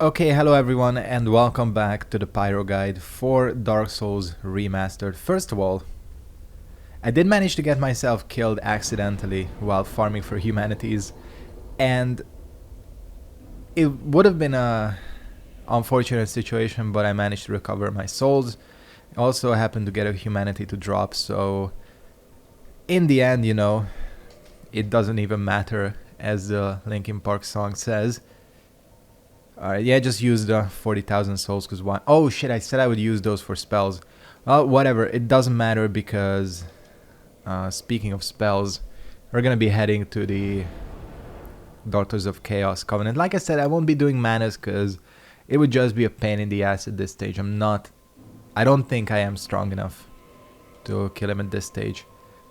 Okay, hello everyone and welcome back to the Pyro Guide for Dark Souls Remastered. First of all, I did manage to get myself killed accidentally while farming for humanities, and it would have been a unfortunate situation, but I managed to recover my souls. Also, I happened to get a humanity to drop, so in the end, it doesn't even matter, as the Linkin Park song says. Alright, yeah, just use the 40,000 souls, because why? Oh shit, I said I would use those for spells. Well, whatever, it doesn't matter because, speaking of spells, we're gonna be heading to the Daughters of Chaos Covenant. Like I said, I won't be doing manas because it would just be a pain in the ass at this stage. I don't think I am strong enough to kill him at this stage.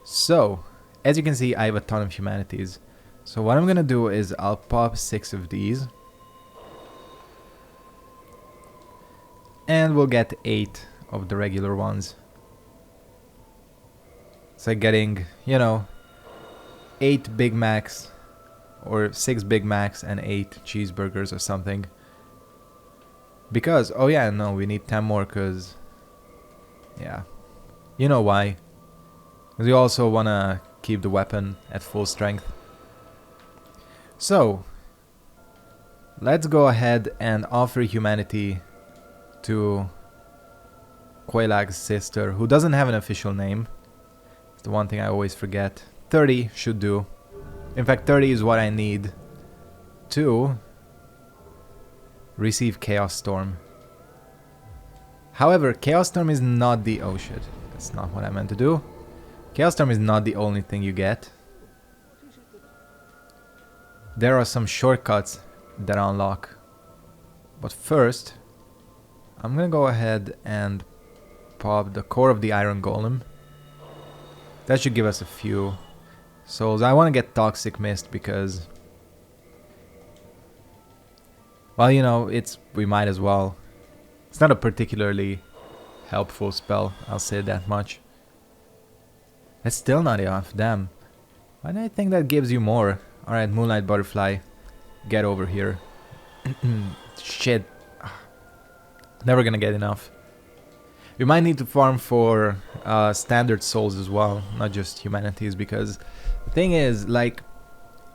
So, as you can see, I have a ton of humanities. So what I'm gonna do is I'll pop 6 of these. And we'll get 8 of the regular ones. It's like getting, 8 Big Macs or 6 Big Macs and 8 cheeseburgers or something. Because, oh yeah, no, we need 10 more because, yeah, you know why. Because we also want to keep the weapon at full strength. So, let's go ahead and offer humanity to Quailag's sister, who doesn't have an official name. It's the one thing I always forget. 30 should do. In fact, 30 is what I need to receive Chaos Storm. However, Chaos Storm is not the... oh shit, that's not what I meant to do. Chaos Storm is not the only thing you get. There are some shortcuts that unlock. But first, I'm gonna go ahead and pop the core of the Iron Golem. That should give us a few souls. I want to get Toxic Mist because, well, we might as well. It's not a particularly helpful spell, I'll say that much. That's still not enough, damn. Why do I think that gives you more? Alright, Moonlight Butterfly, get over here. Shit. Never gonna get enough. We might need to farm for standard souls as well, not just humanities, because the thing is, like,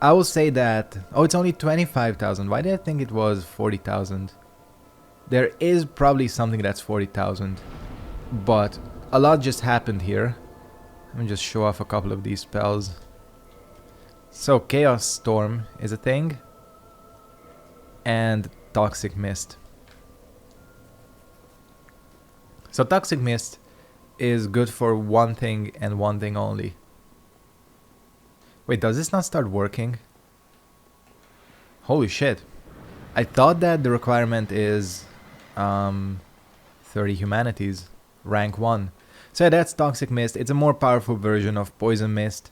I will say that... oh, it's only 25,000. Why did I think it was 40,000? There is probably something that's 40,000, but a lot just happened here. Let me just show off a couple of these spells. So, Chaos Storm is a thing, and Toxic Mist. So Toxic Mist is good for one thing and one thing only. Wait, does this not start working? Holy shit. I thought that the requirement is 30 humanities, rank 1. So yeah, that's Toxic Mist. It's a more powerful version of Poison Mist.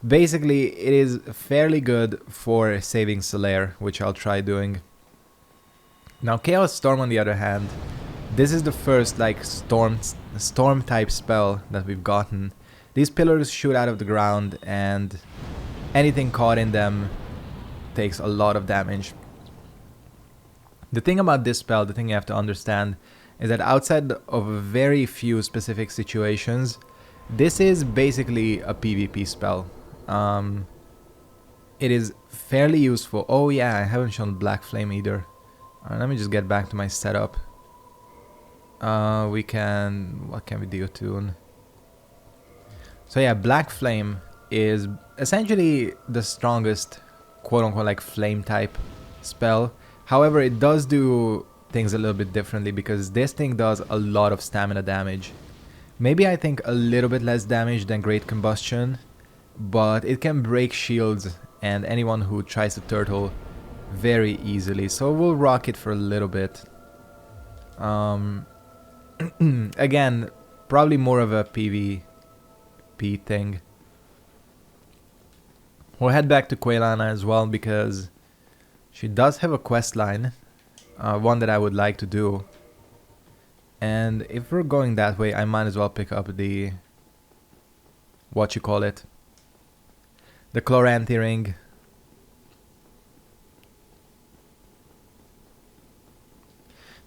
Basically, it is fairly good for saving Solaire, which I'll try doing. Now Chaos Storm, on the other hand, this is the first, like, storm type spell that we've gotten. These pillars shoot out of the ground and anything caught in them takes a lot of damage. The thing about this spell, the thing you have to understand, is that outside of very few specific situations, this is basically a PvP spell. It is fairly useful. Oh yeah, I haven't shown Black Flame either. Let me just get back to my setup. What can we do, Tune? So yeah, Black Flame is essentially the strongest quote-unquote like flame type spell. However, it does do things a little bit differently because this thing does a lot of stamina damage. Maybe I think a little bit less damage than Great Combustion, but it can break shields and anyone who tries to turtle very easily. So we'll rock it for a little bit. Again, probably more of a PvP thing. We'll head back to Quailana as well because she does have a quest line, one that I would like to do. And if we're going that way, I might as well pick up the... the Chloranthy Ring.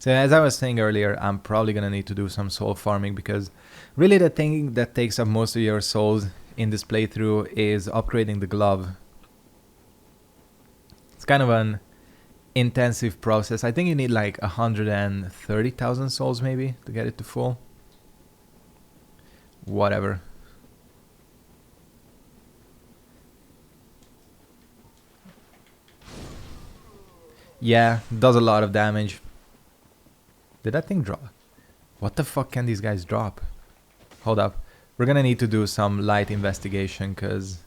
So as I was saying earlier, I'm probably gonna need to do some soul farming because really the thing that takes up most of your souls in this playthrough is upgrading the glove. It's kind of an intensive process. I think you need like 130,000 souls maybe to get it to full. Whatever. Yeah, does a lot of damage. Did that thing drop? What the fuck can these guys drop? Hold up. We're gonna need to do some light investigation because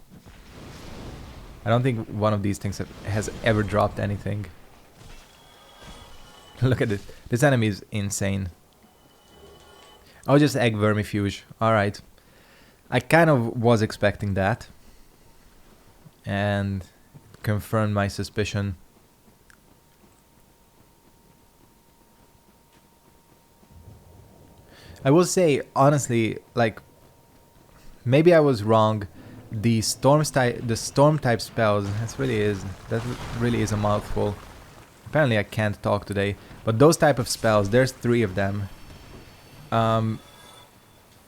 I don't think one of these things has ever dropped anything. Look at it. This enemy is insane. Oh, just egg vermifuge. Alright. I kind of was expecting that. And confirmed my suspicion. I will say, honestly, like, maybe I was wrong. The storm type spells, that really is a mouthful. Apparently I can't talk today. But those type of spells, there's 3 of them.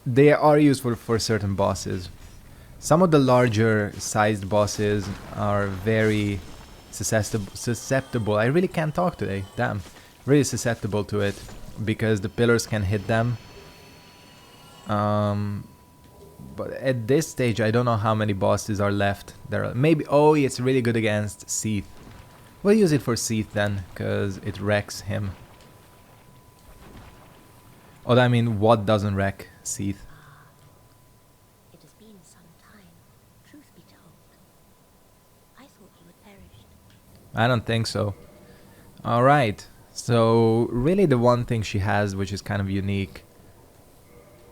They are useful for certain bosses. Some of the larger sized bosses are very susceptible. I really can't talk today. Damn. Really susceptible to it because the pillars can hit them. But at this stage, I don't know how many bosses are left. There are maybe. Oh, it's really good against Seath. We'll use it for Seath then, because it wrecks him. Oh, I mean, what doesn't wreck Seath? It has been some time, truth be told. I thought you had perished. I don't think so. Alright, so really the one thing she has which is kind of unique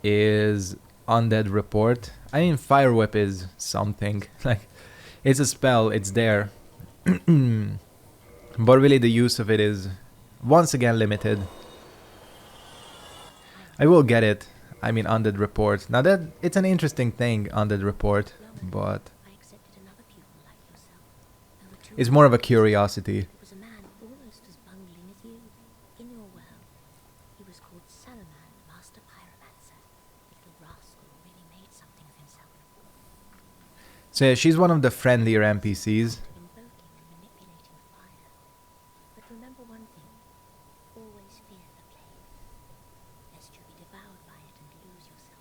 is Undead Rapport. I mean, Fire Whip is something. Like, it's a spell, it's there. But really the use of it is once again limited. I will get it. I mean, Undead Rapport. Now that it's an interesting thing, Undead Rapport, but I accepted another pupil like yourself. Over 2 it's more of a curiosity. It was a man almost as bungling as you. In your world, he was called Salaman, Master Pyromancer. The little rascal really made something of himself. So yeah, she's one of the friendlier NPCs. Invoking and manipulating fire. But remember one thing. Always fear the flame, lest you be devoured by it and lose yourself.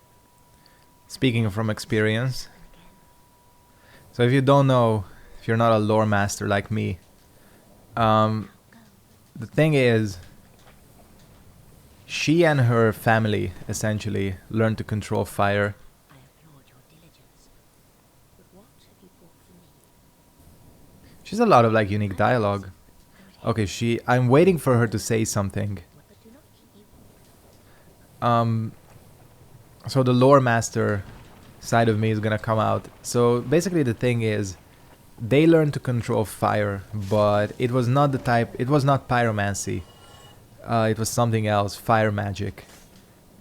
Speaking from experience. And again, So if you don't know, if you're not a lore master like me, the thing is, she and her family essentially learned to control fire. I applaud your diligence. But what have you brought for me? She's a lot of like unique dialogue. Okay, I'm waiting for her to say something. But do not keep me. So the lore master side of me is gonna come out. So basically the thing is, they learned to control fire, but it was not pyromancy. It was something else, fire magic.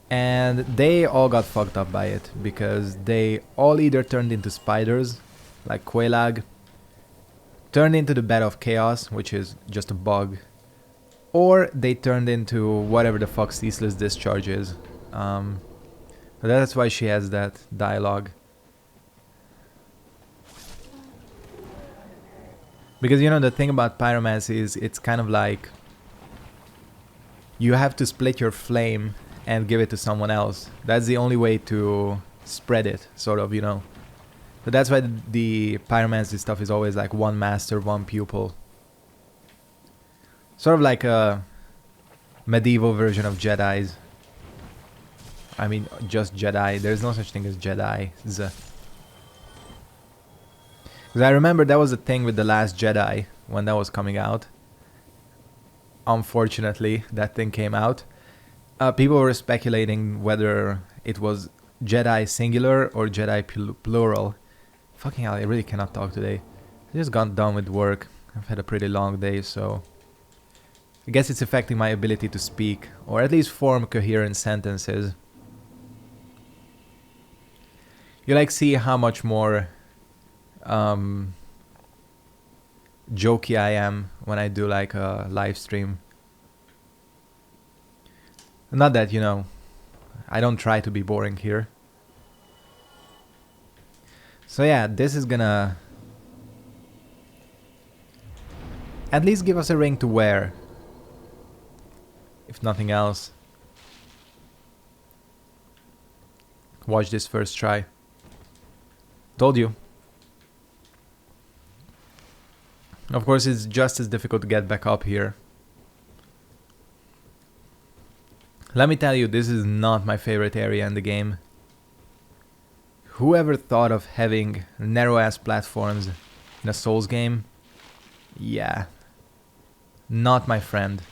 And they all got fucked up by it, because they all either turned into spiders, like Quelaag, turned into the Bed of Chaos, which is just a bug, or they turned into whatever the fuck Ceaseless Discharge is. But that's why she has that dialogue. Because, you know, the thing about pyromancy is it's kind of like you have to split your flame and give it to someone else. That's the only way to spread it, sort of, you know. So that's why the pyromancy stuff is always like one master, one pupil. Sort of like a medieval version of Jedis. I mean, just Jedi. There's no such thing as Jedi. Because I remember that was the thing with The Last Jedi when that was coming out. Unfortunately, that thing came out. People were speculating whether it was Jedi singular or Jedi plural. Fucking hell, I really cannot talk today. I just got done with work. I've had a pretty long day, so I guess it's affecting my ability to speak, or at least form coherent sentences. You like see how much more jokey I am when I do like a live stream. Not that, you know, I don't try to be boring here. So yeah, this is gonna at least give us a ring to wear. If nothing else. Watch this first try. Told you. Of course, it's just as difficult to get back up here. Let me tell you, this is not my favorite area in the game. Whoever thought of having narrow-ass platforms in a Souls game? Yeah. Not my friend.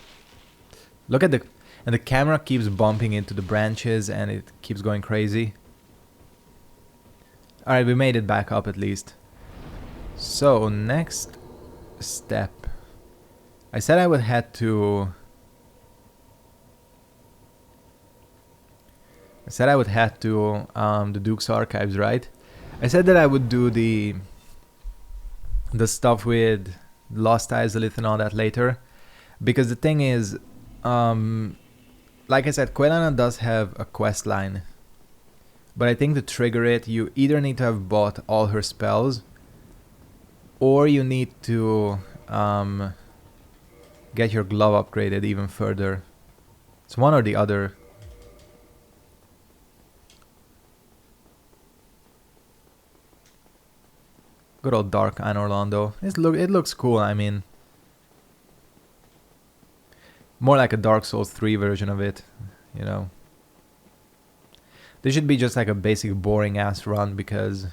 Look at and the camera keeps bumping into the branches and it keeps going crazy. Alright, we made it back up at least. So, next step. I said I would head to... the Duke's Archives, right? I said that I would do the stuff with Lost Izalith and all that later. Because the thing is, like I said, Quelana does have a quest line. But I think to trigger it, you either need to have bought all her spells, or you need to get your glove upgraded even further. It's one or the other. Good old Dark Anne Orlando. It looks cool, I mean. More like a Dark Souls 3 version of it, you know. This should be just like a basic boring ass run because I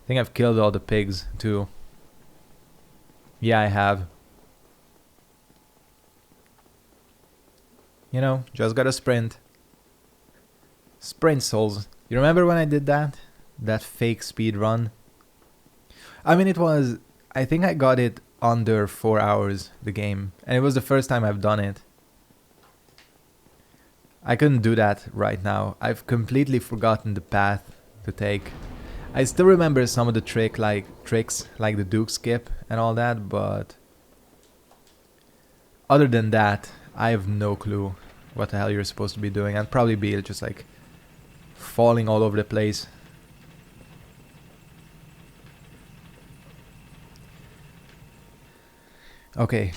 think I've killed all the pigs too. Yeah, I have. You know, just gotta sprint. Sprint Souls. You remember when I did that? That fake speed run? I mean, I think I got it under 4 hours, the game. And it was the first time I've done it. I couldn't do that right now. I've completely forgotten the path to take. I still remember some of the tricks like the Duke skip and all that, but other than that, I have no clue what the hell you're supposed to be doing. I'd probably be just like falling all over the place. Okay.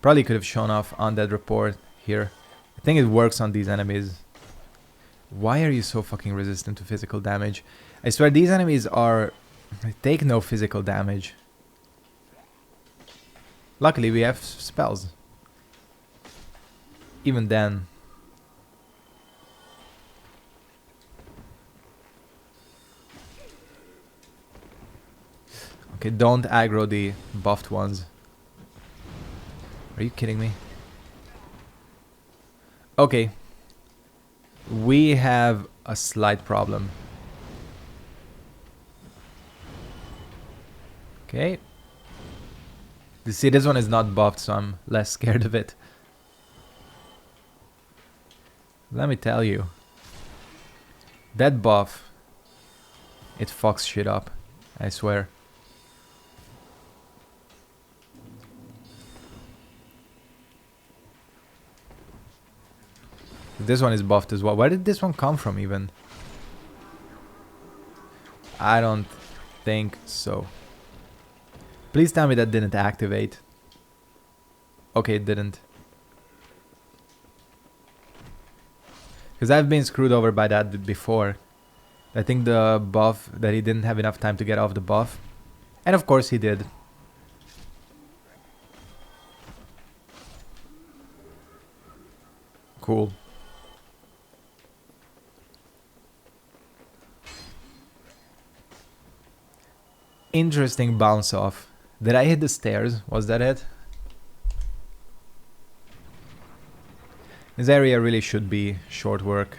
Probably could have shown off Undead Rapport here. I think it works on these enemies. Why are you so fucking resistant to physical damage? I swear these enemies they take no physical damage. Luckily we have spells. Even then. Okay, don't aggro the buffed ones. Are you kidding me? Okay. We have a slight problem. Okay. You see, this one is not buffed, so I'm less scared of it. Let me tell you. That buff, it fucks shit up. I swear. This one is buffed as well. Where did this one come from even? I don't think so. Please tell me that didn't activate. Okay, it didn't. Because I've been screwed over by that before. I think the buff, that he didn't have enough time to get off the buff. And of course he did. Cool. Interesting bounce off. Did I hit the stairs? Was that it? This area really should be short work.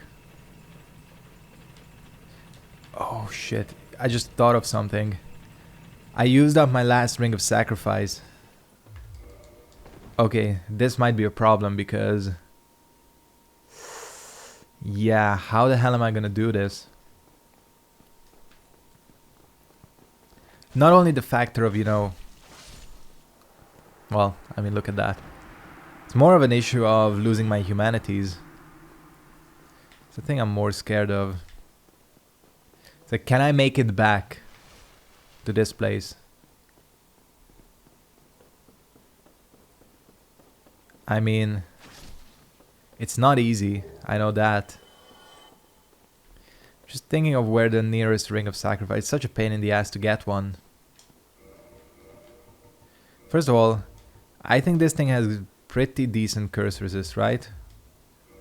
Oh shit. I just thought of something. I used up my last ring of sacrifice. Okay, this might be a problem because... yeah, how the hell am I gonna do this? Not only the factor of, you know... well, I mean, look at that. It's more of an issue of losing my humanities. It's the thing I'm more scared of. It's like, can I make it back to this place? I mean, it's not easy, I know that. Just thinking of where the nearest ring of sacrifice. It's such a pain in the ass to get one. First of all, I think this thing has pretty decent curse resist, right?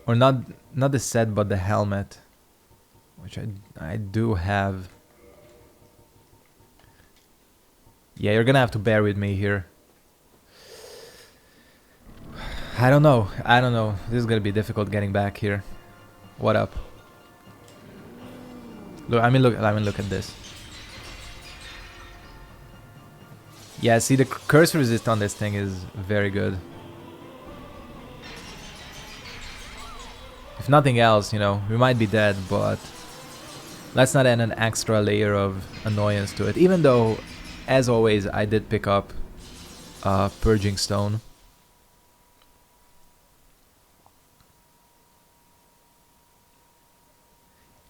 Or not the set, but the helmet, which I do have. Yeah, you're gonna have to bear with me here. I don't know. This is gonna be difficult getting back here. What up? Look, I mean, look at this. Yeah, see, the curse resist on this thing is very good. If nothing else, you know, we might be dead, but let's not add an extra layer of annoyance to it. Even though, as always, I did pick up Purging Stone.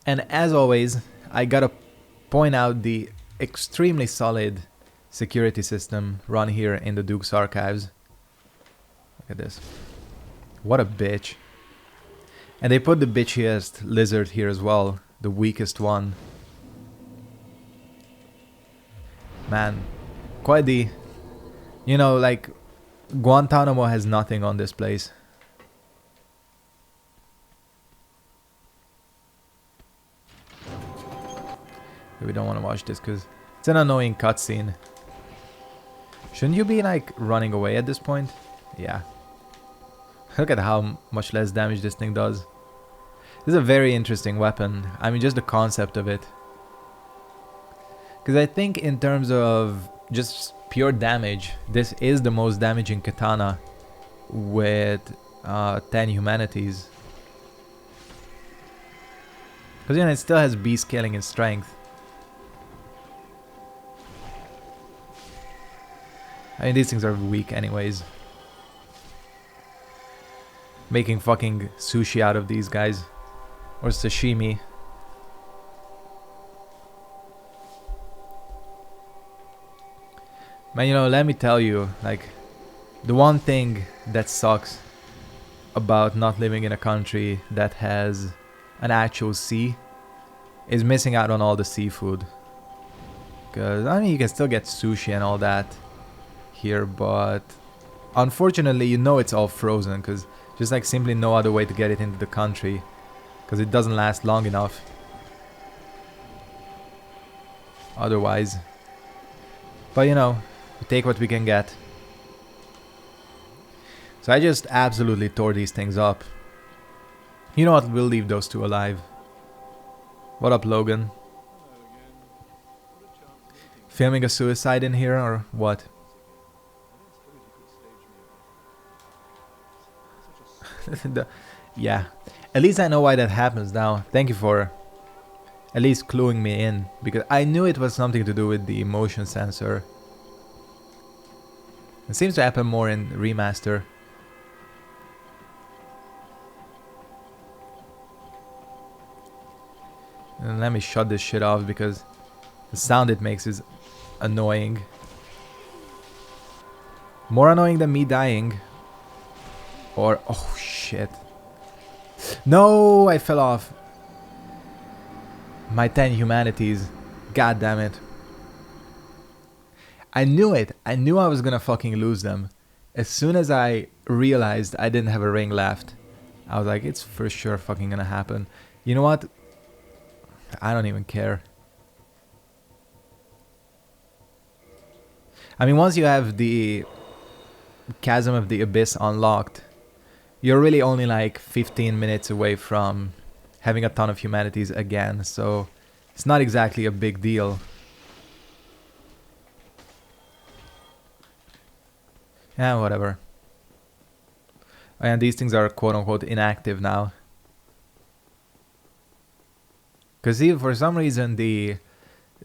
And as always, I gotta point out the extremely solid security system run here in the Duke's Archives. Look at this. What a bitch. And they put the bitchiest lizard here as well. The weakest one. Man, quite the... You know, like, Guantanamo has nothing on this place. We don't want to watch this because it's an annoying cutscene. Shouldn't you be like running away at this point? Yeah. Look at how much less damage this thing does. This is a very interesting weapon. I mean, just the concept of it. Because I think in terms of just pure damage, this is the most damaging katana with 10 humanities. Because, you know, it still has B scaling in strength. I mean, these things are weak anyways. Making fucking sushi out of these guys. Or sashimi. Man, you know, let me tell you, like, the one thing that sucks about not living in a country that has an actual sea is missing out on all the seafood. Because, I mean, you can still get sushi and all that here, but unfortunately, you know it's all frozen, because just like simply no other way to get it into the country, because it doesn't last long enough otherwise. But you know, we take what we can get. So I just absolutely tore these things up. You know what, we'll leave those two alive. What up, Logan? Filming a suicide in here or what? Yeah, at least I know why that happens now. Thank you for at least cluing me in, because I knew it was something to do with the motion sensor. It seems to happen more in Remaster. And let me shut this shit off because the sound it makes is annoying. More annoying than me dying. Or, oh shit. No, I fell off. My 10 humanities. God damn it. I knew it. I knew I was gonna fucking lose them. As soon as I realized I didn't have a ring left, I was like, it's for sure fucking gonna happen. You know what? I don't even care. I mean, once you have the Chasm of the Abyss unlocked, you're really only like 15 minutes away from having a ton of humanities again, so it's not exactly a big deal. Yeah, whatever. And these things are quote-unquote inactive now. Because see, for some reason the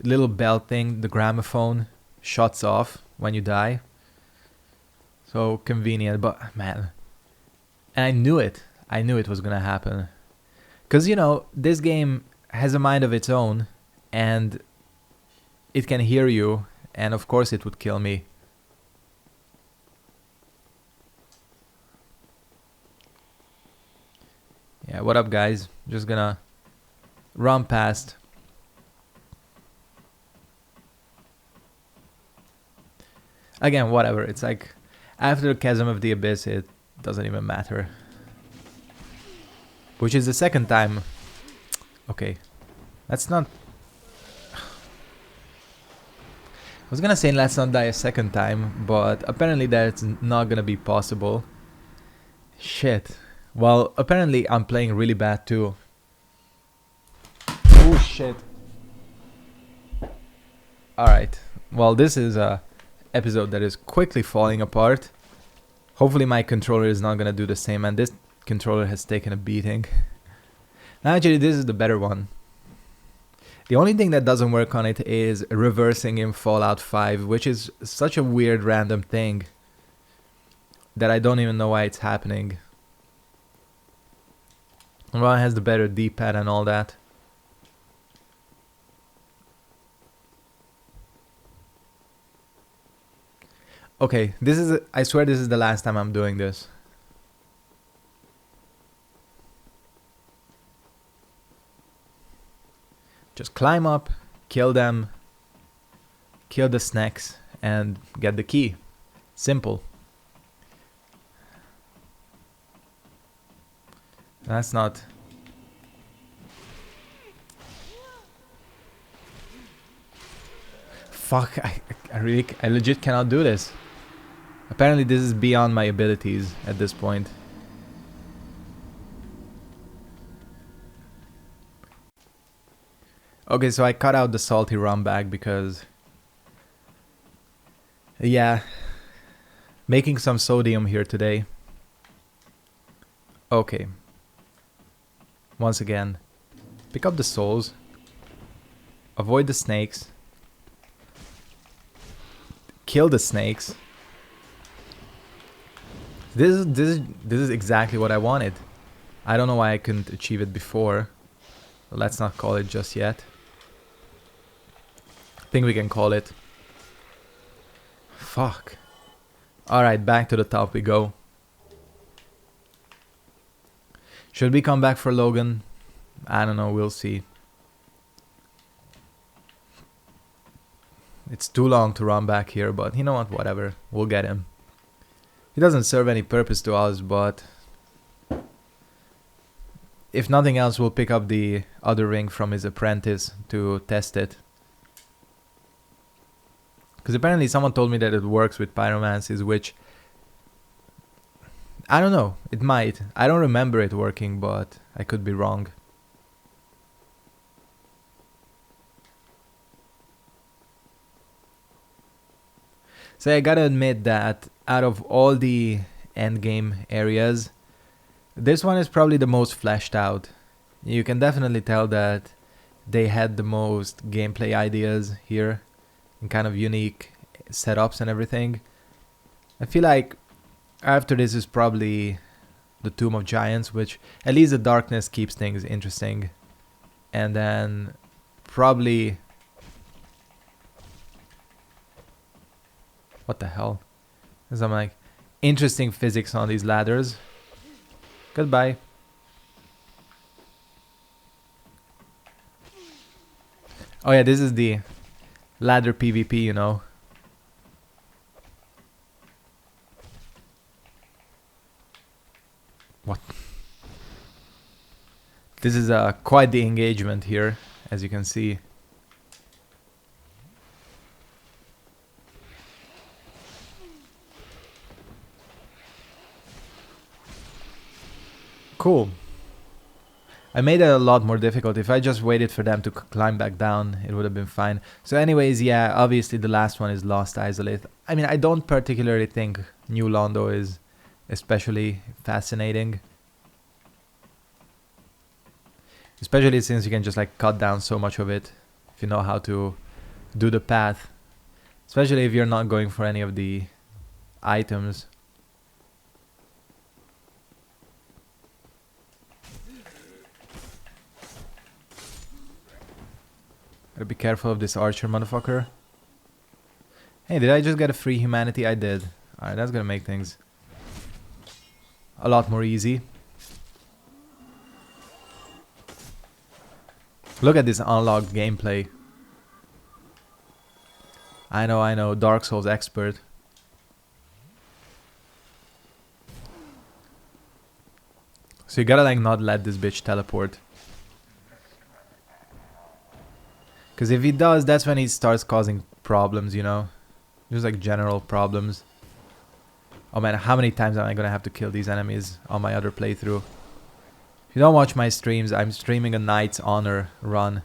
little bell thing, the gramophone, shuts off when you die. So convenient, but man, And I knew it. I knew it was gonna happen. Because, you know, this game has a mind of its own, and it can hear you, and of course it would kill me. Yeah, what up, guys? Just gonna run past. Again, whatever. It's like, after the Chasm of the Abyss, it doesn't even matter. Which is the second time. Okay. That's not... I was gonna say let's not die a second time, but apparently that's not gonna be possible. Shit. Well, apparently I'm playing really bad too. Oh shit. Alright. Well, this is a episode that is quickly falling apart. Hopefully my controller is not gonna do the same, and this controller has taken a beating. Actually, this is the better one. The only thing that doesn't work on it is reversing in Fallout 5, which is such a weird random thing that I don't even know why it's happening. Well, it has the better D-pad and all that. Okay, this is... I swear this is the last time I'm doing this. Just climb up, kill them, kill the snacks, and get the key. Simple. That's not... Fuck, I legit cannot do this. Apparently this is beyond my abilities at this point. Okay, so I cut out the salty rum bag because... Yeah. Making some sodium here today. Okay. Once again. Pick up the souls. Avoid the snakes. Kill the snakes. This is exactly what I wanted. I don't know why I couldn't achieve it before. Let's not call it just yet. I think we can call it. Fuck. Alright, back to the top we go. Should we come back for Logan? I don't know, we'll see. It's too long to run back here, but you know what, whatever. We'll get him. He doesn't serve any purpose to us, but... if nothing else, we'll pick up the other ring from his apprentice to test it. Because apparently someone told me that it works with pyromancies, which... I don't know, it might. I don't remember it working, but I could be wrong. So I gotta admit that out of all the endgame areas, this one is probably the most fleshed out. You can definitely tell that they had the most gameplay ideas here and kind of unique setups and everything. I feel like after this is probably the Tomb of Giants, which at least the darkness keeps things interesting. And then probably... what the hell? There's some like interesting physics on these ladders. Goodbye. Oh yeah, this is the ladder PvP, you know. What? This is quite the engagement here, as you can see. Cool. I made it a lot more difficult. If I just waited for them to climb back down, it would have been fine. So anyways, yeah, obviously the last one is Lost Isolate. I mean, I don't particularly think New Londo is especially fascinating. Especially since you can just like cut down so much of it if you know how to do the path. Especially if you're not going for any of the items. Gotta be careful of this archer motherfucker. Hey, did I just get a free humanity? I did. Alright, that's gonna make things a lot more easy. Look at this unlocked gameplay. I know, Dark Souls expert. So you gotta like not let this bitch teleport. Cause if he does, that's when he starts causing problems, you know? Just like general problems. Oh man, how many times am I gonna have to kill these enemies on my other playthrough? If you don't watch my streams, I'm streaming a Knight's Honor run.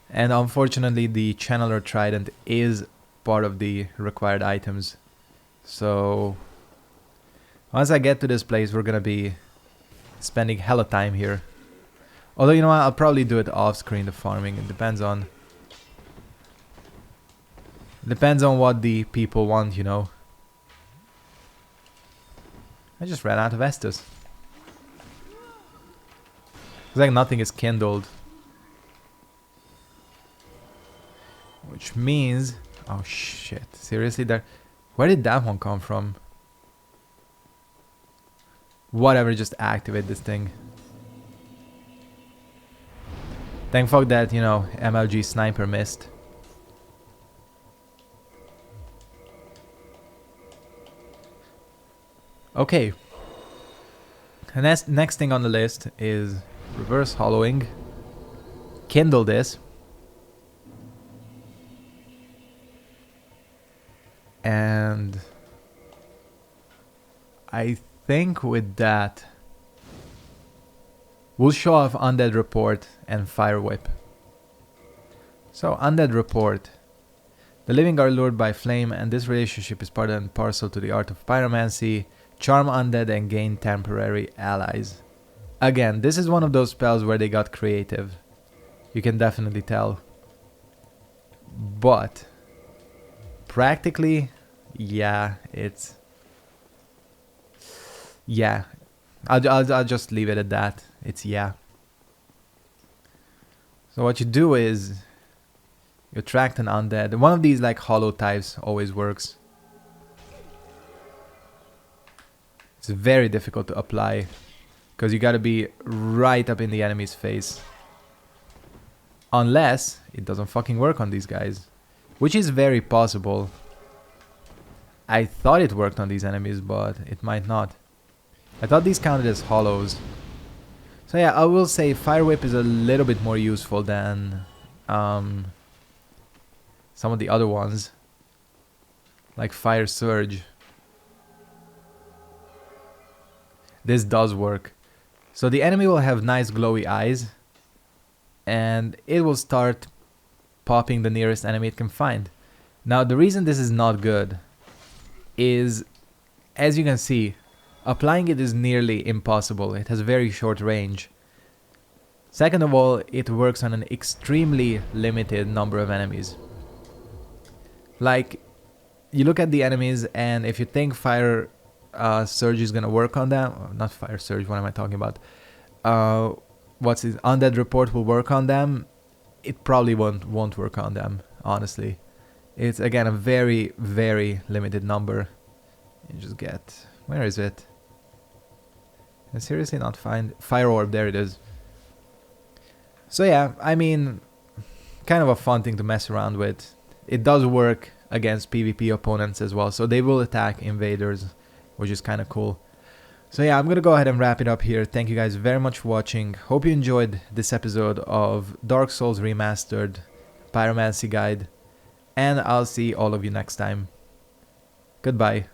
And unfortunately the Channeler Trident is part of the required items. So once I get to this place, we're gonna be spending hella time here. Although, you know what, I'll probably do it off screen, the farming. It depends on what the people want, you know. I just ran out of Estus. It's like nothing is kindled. Which means... Oh shit, seriously? Where did that one come from? Whatever, just activate this thing. Thank fuck that, you know, MLG sniper missed. Okay. And next thing on the list is reverse hollowing. Kindle this. And I think with that we'll show off Undead Rapport and Fire Whip. So Undead Rapport. The living are lured by flame, and this relationship is part and parcel to the art of pyromancy. Charm undead and gain temporary allies. Again, this is one of those spells where they got creative. You can definitely tell. But practically, yeah, it's... Yeah. I'll just leave it at that. It's yeah. So what you do is you attract an undead. One of these like hollow types always works. It's very difficult to apply because you gotta be right up in the enemy's face. Unless it doesn't fucking work on these guys, which is very possible. I thought it worked on these enemies, but it might not. I thought these counted as hollows. So yeah, I will say Fire Whip is a little bit more useful than some of the other ones, like Fire Surge. This does work. So the enemy will have nice glowy eyes, and it will start popping the nearest enemy it can find. Now the reason this is not good is, as you can see, applying it is nearly impossible. It has very short range. Second of all, it works on an extremely limited number of enemies. Like, you look at the enemies, and if you think Fire Surge is gonna work on them, not Fire Surge, what am I talking about? What's it? Undead Rapport will work on them. It probably won't work on them, honestly. It's again a very, very limited number. You just get... Where is it? Can I seriously not find... Fire Orb, there it is. So yeah, I mean, kind of a fun thing to mess around with. It does work against PvP opponents as well, so they will attack invaders, which is kind of cool. So yeah, I'm gonna go ahead and wrap it up here. Thank you guys very much for watching. Hope you enjoyed this episode of Dark Souls Remastered Pyromancy Guide, and I'll see all of you next time. Goodbye.